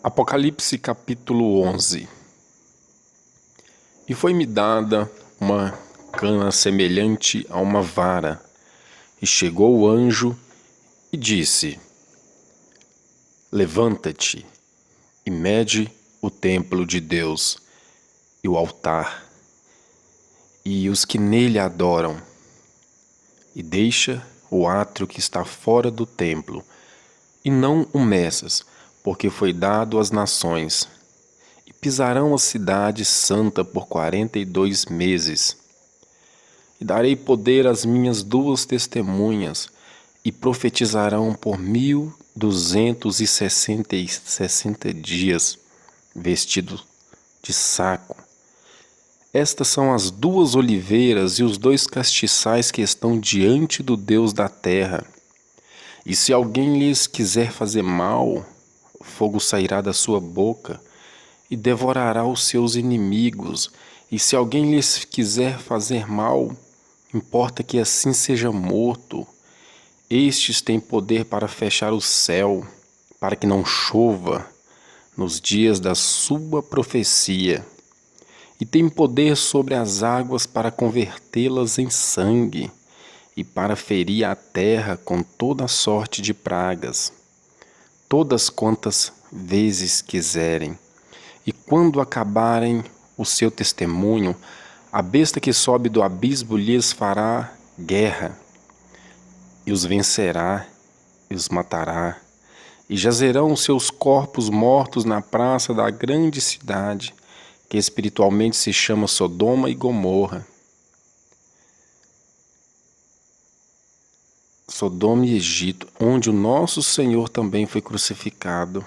Apocalipse capítulo 11. E foi-me dada uma cana semelhante a uma vara, e chegou o anjo e disse: Levanta-te e mede o templo de Deus e o altar, e os que nele adoram, e deixa o átrio que está fora do templo, e não o meças, porque foi dado às nações, e pisarão a cidade santa por 42 meses. E darei poder às minhas 2 testemunhas, e profetizarão por 1260 dias, vestidos de saco. Estas são as 2 oliveiras e os 2 castiçais que estão diante do Deus da terra. E se alguém lhes quiser fazer mal, o fogo sairá da sua boca e devorará os seus inimigos. E se alguém lhes quiser fazer mal, importa que assim seja morto. Estes têm poder para fechar o céu, para que não chova nos dias da sua profecia. E tem poder sobre as águas para convertê-las em sangue, e para ferir a terra com toda sorte de pragas, todas quantas vezes quiserem. E quando acabarem o seu testemunho, a besta que sobe do abismo lhes fará guerra, e os vencerá, e os matará, e jazerão os seus corpos mortos na praça da grande cidade, que espiritualmente se chama Sodoma e Gomorra. Sodoma e Egito, onde o nosso Senhor também foi crucificado.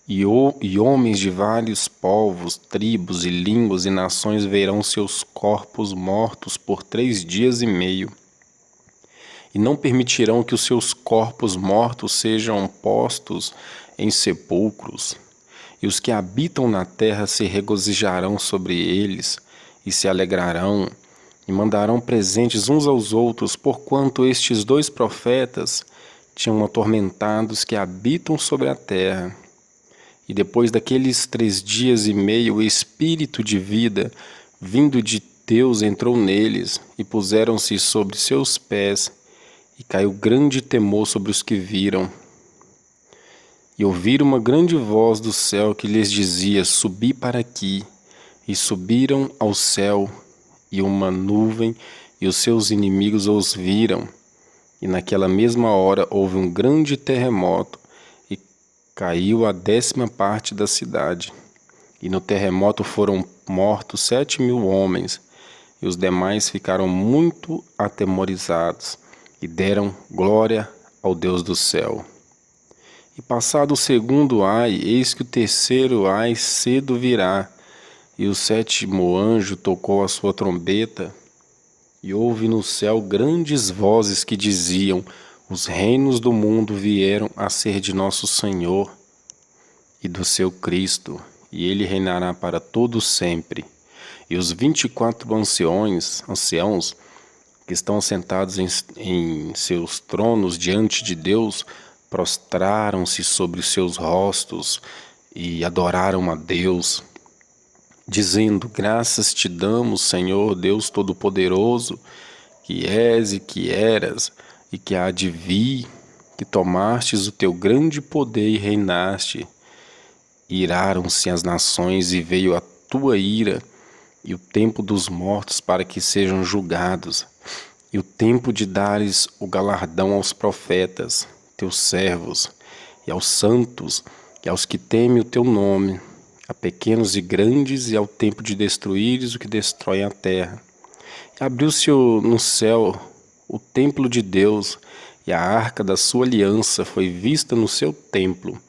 E homens de vários povos, tribos e línguas e nações verão seus corpos mortos por 3 dias e meio. E não permitirão que os seus corpos mortos sejam postos em sepulcros. E os que habitam na terra se regozijarão sobre eles e se alegrarão, e mandarão presentes uns aos outros, porquanto estes 2 profetas tinham atormentado os que habitam sobre a terra. E depois daqueles 3 dias e meio, o espírito de vida, vindo de Deus, entrou neles, e puseram-se sobre seus pés, e caiu grande temor sobre os que viram. E ouviram uma grande voz do céu que lhes dizia: Subi para aqui. E subiram ao céu, e uma nuvem, e os seus inimigos os viram. E naquela mesma hora houve um grande terremoto, e caiu a 10ª parte da cidade. E no terremoto foram mortos 7.000 homens, e os demais ficaram muito atemorizados, e deram glória ao Deus do céu. E passado o 2º ai, eis que o 3º ai cedo virá, e o 7º anjo tocou a sua trombeta, e houve no céu grandes vozes que diziam: Os reinos do mundo vieram a ser de nosso Senhor e do seu Cristo, e ele reinará para todo sempre. E os 24 anciãos que estão sentados em seus tronos diante de Deus, prostraram-se sobre os seus rostos e adoraram a Deus, dizendo: Graças te damos, Senhor Deus Todo-Poderoso, que és e que eras, e que há de vir, que tomastes o teu grande poder e reinaste. Iraram-se as nações e veio a tua ira, e o tempo dos mortos para que sejam julgados, e o tempo de dares o galardão aos profetas, teus servos, e aos santos, e aos que temem o teu nome, a pequenos e grandes, e ao tempo de destruíres o que destrói a terra. E abriu-se no céu o templo de Deus, e a arca da sua aliança foi vista no seu templo.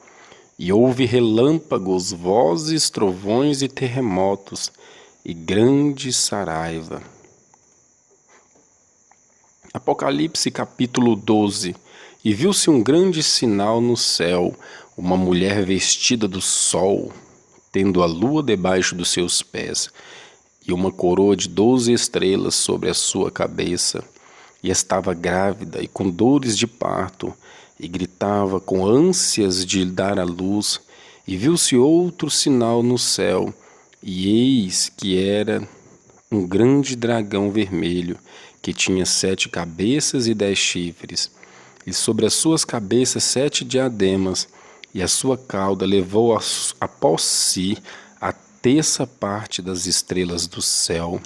E houve relâmpagos, vozes, trovões e terremotos, e grande saraiva. Apocalipse capítulo 12. E viu-se um grande sinal no céu, uma mulher vestida do sol, tendo a lua debaixo dos seus pés, e uma coroa de 12 estrelas sobre a sua cabeça, e estava grávida e com dores de parto, e gritava com ânsias de dar à luz, e viu-se outro sinal no céu, e eis que era um grande dragão vermelho, que tinha 7 cabeças e 10 chifres, e sobre as suas cabeças 7 diademas, e a sua cauda levou após si a terça parte das estrelas do céu,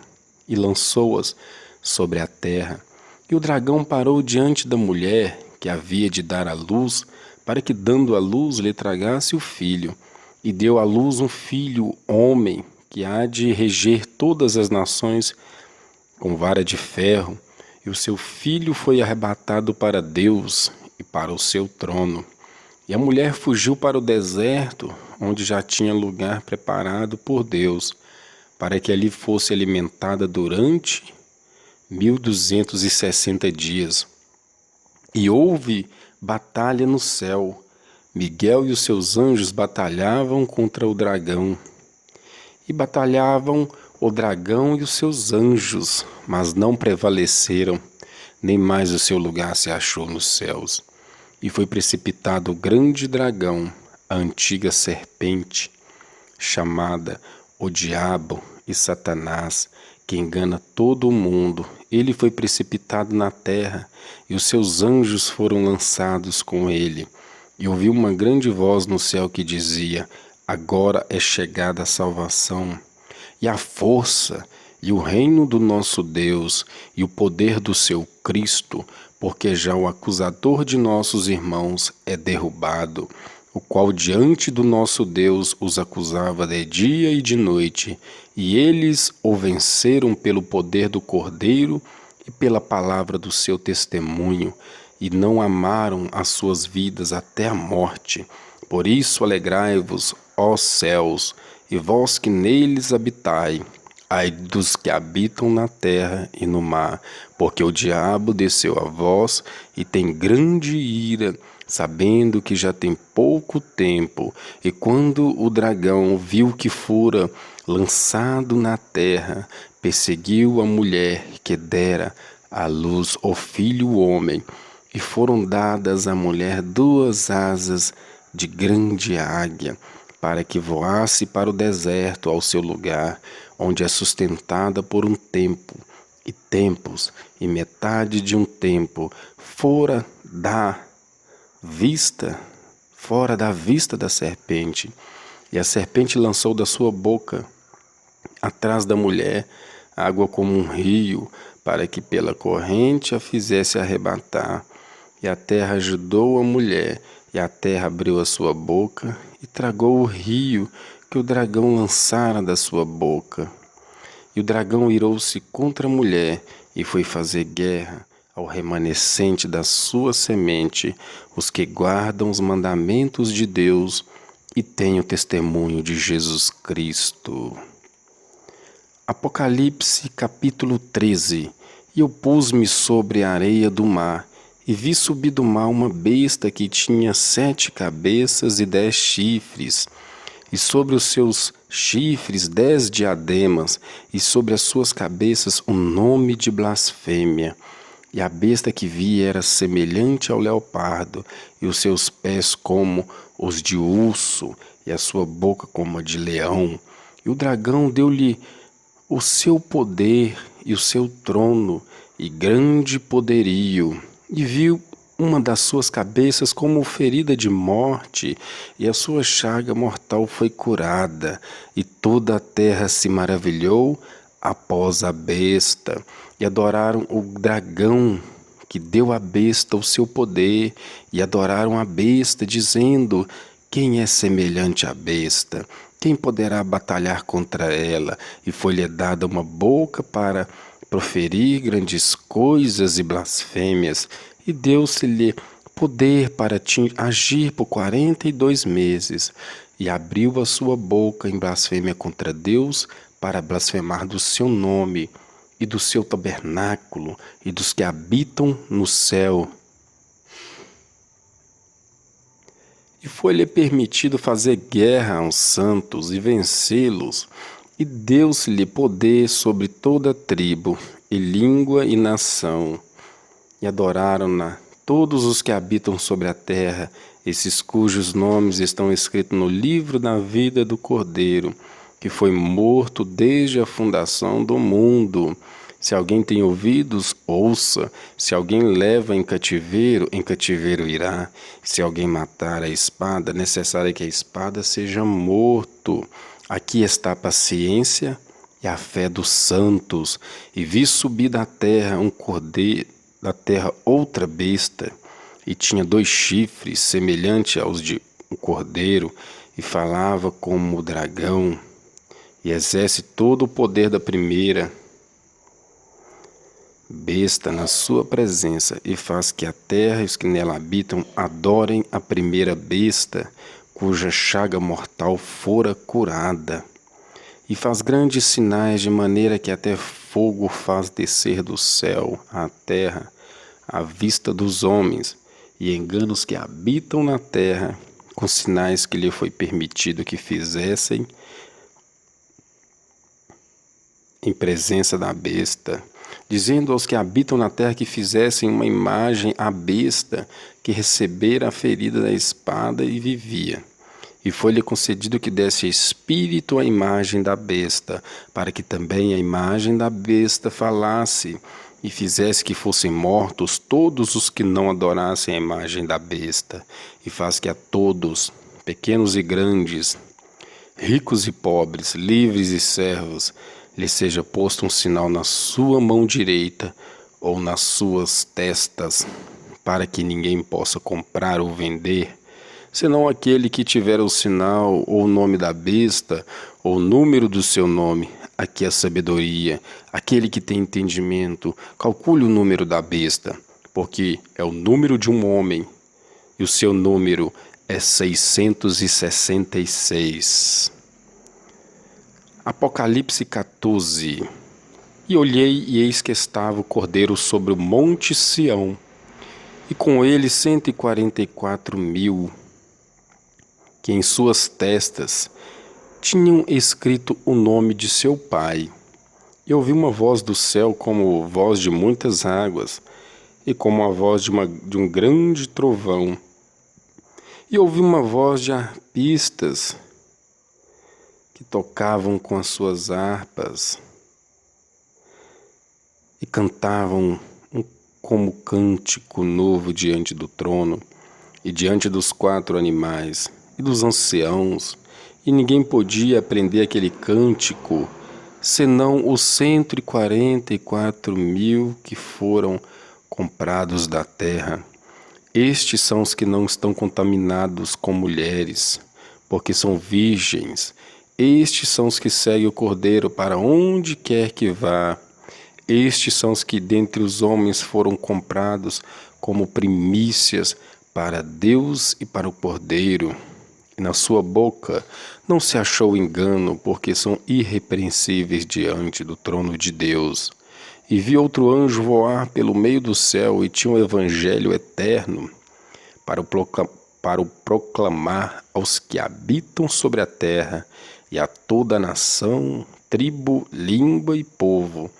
e lançou-as sobre a terra. E o dragão parou diante da mulher, que havia de dar à luz, para que, dando à luz, lhe tragasse o filho. E deu à luz um filho, homem, que há de reger todas as nações com vara de ferro. E o seu filho foi arrebatado para Deus e para o seu trono. E a mulher fugiu para o deserto, onde já tinha lugar preparado por Deus, para que ali fosse alimentada durante 1260 dias. E houve batalha no céu. Miguel e os seus anjos batalhavam contra o dragão. E batalhavam o dragão e os seus anjos, mas não prevaleceram, nem mais o seu lugar se achou nos céus. E foi precipitado o grande dragão, a antiga serpente, chamada o Diabo e Satanás, que engana todo o mundo. Ele foi precipitado na terra, e os seus anjos foram lançados com ele. E ouvi uma grande voz no céu que dizia: agora é chegada a salvação, e a força, e o reino do nosso Deus, e o poder do seu Cristo, porque já o acusador de nossos irmãos é derrubado, o qual diante do nosso Deus os acusava de dia e de noite, e eles o venceram pelo poder do Cordeiro e pela palavra do seu testemunho, e não amaram as suas vidas até a morte. Por isso alegrai-vos, ó céus, e vós que neles habitai. Ai dos que habitam na terra e no mar, porque o diabo desceu a vós e tem grande ira, sabendo que já tem pouco tempo. E quando o dragão viu que fora lançado na terra, perseguiu a mulher que dera à luz o filho homem, e foram dadas à mulher 2 asas de grande águia, para que voasse para o deserto ao seu lugar, onde é sustentada por um tempo, e tempos, e metade de um tempo, fora da vista da serpente. E a serpente lançou da sua boca, atrás da mulher, água como um rio, para que pela corrente a fizesse arrebatar. E a terra ajudou a mulher, e a terra abriu a sua boca, e tragou o rio que o dragão lançara da sua boca. E o dragão irou-se contra a mulher, e foi fazer guerra ao remanescente da sua semente, os que guardam os mandamentos de Deus e têm o testemunho de Jesus Cristo. Apocalipse capítulo 13. E eu pus-me sobre a areia do mar, e vi subir do mar uma besta que tinha 7 cabeças e 10 chifres, e sobre os seus chifres 10 diademas, e sobre as suas cabeças um nome de blasfêmia. E a besta que vi era semelhante ao leopardo, e os seus pés como os de urso, e a sua boca como a de leão. E o dragão deu-lhe o seu poder e o seu trono e grande poderio, e viu uma das suas cabeças como ferida de morte, e a sua chaga mortal foi curada, e toda a terra se maravilhou após a besta, e adoraram o dragão que deu à besta o seu poder, e adoraram a besta, dizendo: quem é semelhante à besta? Quem poderá batalhar contra ela? E foi-lhe dada uma boca para proferir grandes coisas e blasfêmias, e deu-se-lhe poder para agir por 42 meses, e abriu a sua boca em blasfêmia contra Deus, para blasfemar do seu nome, e do seu tabernáculo, e dos que habitam no céu. E foi-lhe permitido fazer guerra aos santos e vencê-los, e deu-se-lhe poder sobre toda tribo, e língua e nação, e adoraram-na todos os que habitam sobre a terra, esses cujos nomes estão escritos no livro da vida do Cordeiro, que foi morto desde a fundação do mundo. Se alguém tem ouvidos, ouça. Se alguém leva em cativeiro irá. Se alguém matar a espada, é necessário que a espada seja morto. Aqui está a paciência e a fé dos santos. E vi subir da terra um cordeiro, da terra outra besta, e tinha 2 chifres, semelhante aos de um cordeiro, e falava como o dragão, e exerce todo o poder da primeira besta na sua presença, e faz que a terra e os que nela habitam adorem a primeira besta, cuja chaga mortal fora curada. E faz grandes sinais, de maneira que até fogo faz descer do céu à terra, à vista dos homens, e engana os que habitam na terra, com sinais que lhe foi permitido que fizessem em presença da besta, dizendo aos que habitam na terra que fizessem uma imagem à besta, que recebera a ferida da espada e vivia. E foi-lhe concedido que desse espírito à imagem da besta, para que também a imagem da besta falasse, e fizesse que fossem mortos todos os que não adorassem a imagem da besta, e faz que a todos, pequenos e grandes, ricos e pobres, livres e servos, lhe seja posto um sinal na sua mão direita ou nas suas testas, para que ninguém possa comprar ou vender, senão aquele que tiver o sinal ou o nome da besta ou o número do seu nome. Aqui a sabedoria, aquele que tem entendimento, calcule o número da besta, porque é o número de um homem, e o seu número é 666. Apocalipse 14. E olhei, e eis que estava o Cordeiro sobre o monte Sião, e com ele 144.000, que em suas testas tinham escrito o nome de seu Pai. E ouvi uma voz do céu como voz de muitas águas, e como a voz de um grande trovão. E ouvi uma voz de harpistas, que tocavam com as suas harpas e cantavam como cântico novo diante do trono e diante dos 4 animais e dos anciãos, e ninguém podia aprender aquele cântico, senão os 144.000 que foram comprados da terra. Estes são os que não estão contaminados com mulheres, porque são virgens. Estes são os que seguem o Cordeiro para onde quer que vá. Estes são os que dentre os homens foram comprados como primícias para Deus e para o Cordeiro. E na sua boca não se achou engano, porque são irrepreensíveis diante do trono de Deus. E vi outro anjo voar pelo meio do céu, e tinha um evangelho eterno para o proclamar aos que habitam sobre a terra, e a toda a nação, tribo, língua e povo,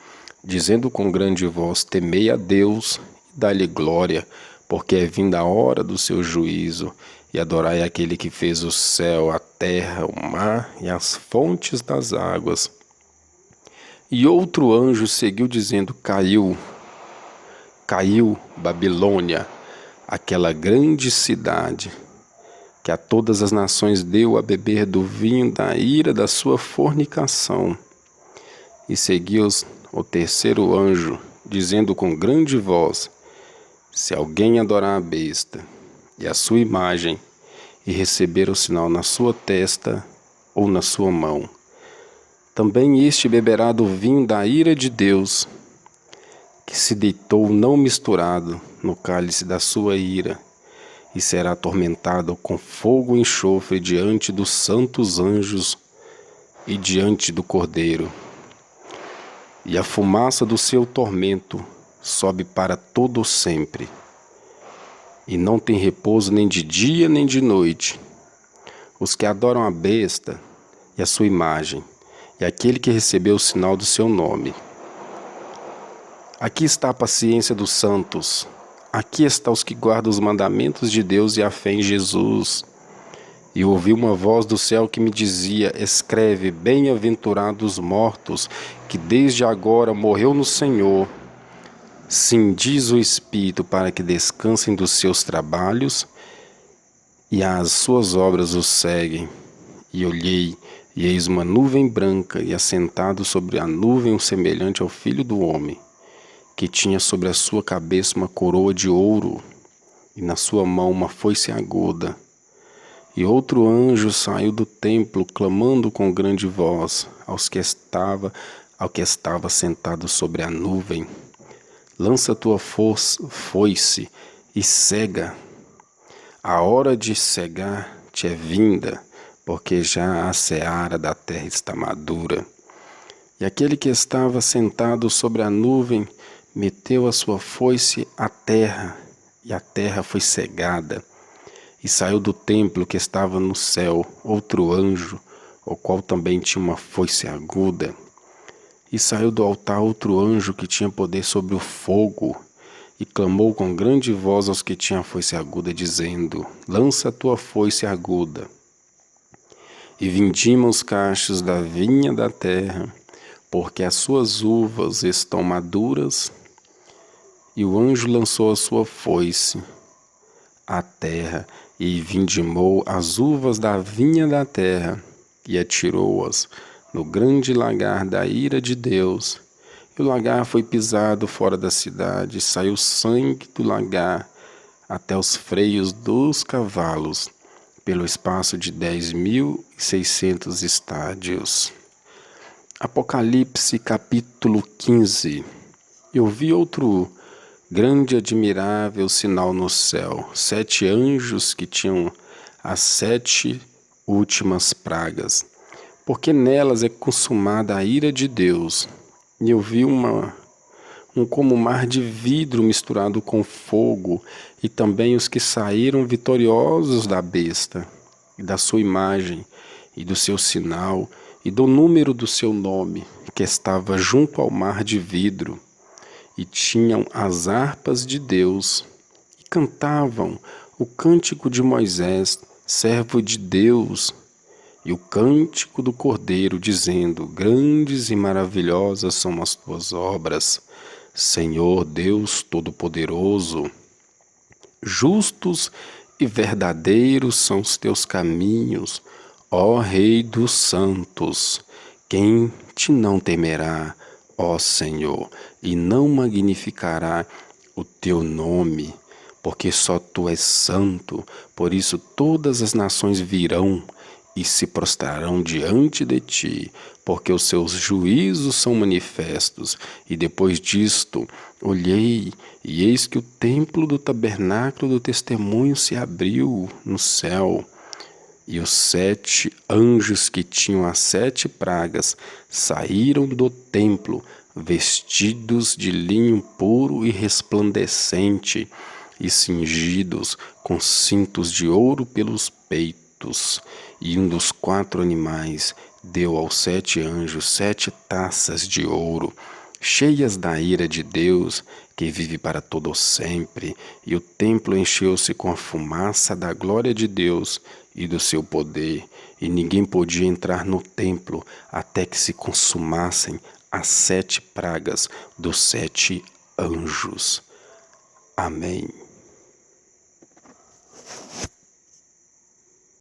dizendo com grande voz: temei a Deus e dai-lhe glória, porque é vinda a hora do seu juízo, e adorai aquele que fez o céu, a terra, o mar e as fontes das águas. E outro anjo seguiu dizendo: caiu Babilônia, aquela grande cidade, que a todas as nações deu a beber do vinho da ira da sua fornicação. E seguiu o terceiro anjo, dizendo com grande voz: se alguém adorar a besta e a sua imagem, e receber o sinal na sua testa ou na sua mão, também este beberá do vinho da ira de Deus, que se deitou não misturado no cálice da sua ira, e será atormentado com fogo e enxofre diante dos santos anjos e diante do Cordeiro. E a fumaça do seu tormento sobe para todo sempre, e não tem repouso nem de dia nem de noite. Os que adoram a besta e a sua imagem, e aquele que recebeu o sinal do seu nome. Aqui está a paciência dos santos, Aqui está os que guardam os mandamentos de Deus e a fé em Jesus. E ouvi uma voz do céu que me dizia: escreve, bem-aventurados os mortos, que desde agora morreu no Senhor. Sim, diz o Espírito, para que descansem dos seus trabalhos, e as suas obras os seguem. E olhei, e eis uma nuvem branca, e assentado sobre a nuvem um semelhante ao Filho do Homem, que tinha sobre a sua cabeça uma coroa de ouro, e na sua mão uma foice aguda. E outro anjo saiu do templo, clamando com grande voz ao que estava sentado sobre a nuvem: lança tua foice e cega. A hora de cegar te é vinda, porque já a seara da terra está madura. E aquele que estava sentado sobre a nuvem meteu a sua foice à terra, e a terra foi cegada. E saiu do templo que estava no céu outro anjo, o qual também tinha uma foice aguda. E saiu do altar outro anjo que tinha poder sobre o fogo, e clamou com grande voz aos que tinham a foice aguda, dizendo: lança a tua foice aguda, e vindima os cachos da vinha da terra, porque as suas uvas estão maduras. E o anjo lançou a sua foice à terra, e vindimou as uvas da vinha da terra, e atirou-as no grande lagar da ira de Deus. E o lagar foi pisado fora da cidade, e saiu sangue do lagar até os freios dos cavalos, pelo espaço de 10.600 estádios. Apocalipse capítulo 15. Eu vi outro grande e admirável sinal no céu, 7 anjos que tinham as 7 últimas pragas, porque nelas é consumada a ira de Deus. E eu vi um como mar de vidro misturado com fogo, e também os que saíram vitoriosos da besta, e da sua imagem, e do seu sinal, e do número do seu nome, que estava junto ao mar de vidro. E tinham as harpas de Deus, e cantavam o cântico de Moisés, servo de Deus, e o cântico do Cordeiro, dizendo: grandes e maravilhosas são as tuas obras, Senhor Deus Todo-Poderoso. Justos e verdadeiros são os teus caminhos, ó Rei dos santos. Quem te não temerá, ó Senhor, e não magnificará o teu nome? Porque só tu és santo. Por isso todas as nações virão e se prostrarão diante de ti, porque os seus juízos são manifestos. E depois disto olhei, e eis que o templo do tabernáculo do testemunho se abriu no céu. E os 7 anjos que tinham as 7 pragas saíram do templo, vestidos de linho puro e resplandecente, e cingidos com cintos de ouro pelos peitos. E um dos 4 animais deu aos 7 anjos 7 taças de ouro, cheias da ira de Deus, que vive para todo sempre. E o templo encheu-se com a fumaça da glória de Deus e do seu poder, e ninguém podia entrar no templo até que se consumassem as 7 pragas dos 7 anjos. Amém.